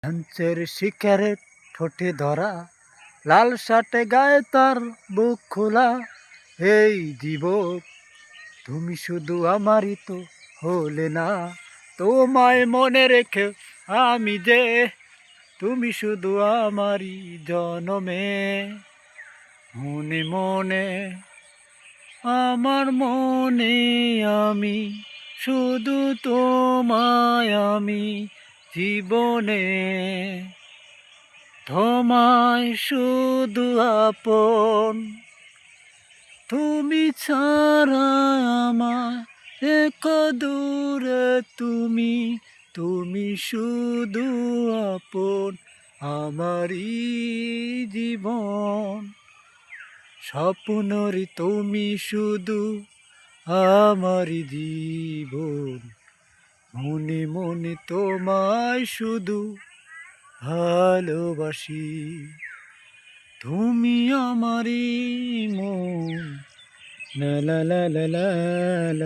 লাঞ্চের সিগারেট ঠোঁটে ধরা, লাল শার্টে গায়ে তার বুক খোলা। এই যুবক, তুমি শুধু আমারই তো হলে না, তোমায় মনে রেখে আমি যে, তুমি শুধু আমারই জনমে। মনে মনে, আমার মনে আমি শুধু তোমায় আমি জীবনে, তোমায় শুধু আপন, তুমি ছাড়া আমার এক দূরে তুমি, তুমি শুধু আপন আমারই জীবন। স্বপ্নরি তুমি শুধু আমারই জীবন, মনে মনে তোমায় শুধু ভালোবাসি। তুমি আমারই মন, লা লা লা লা লা লা।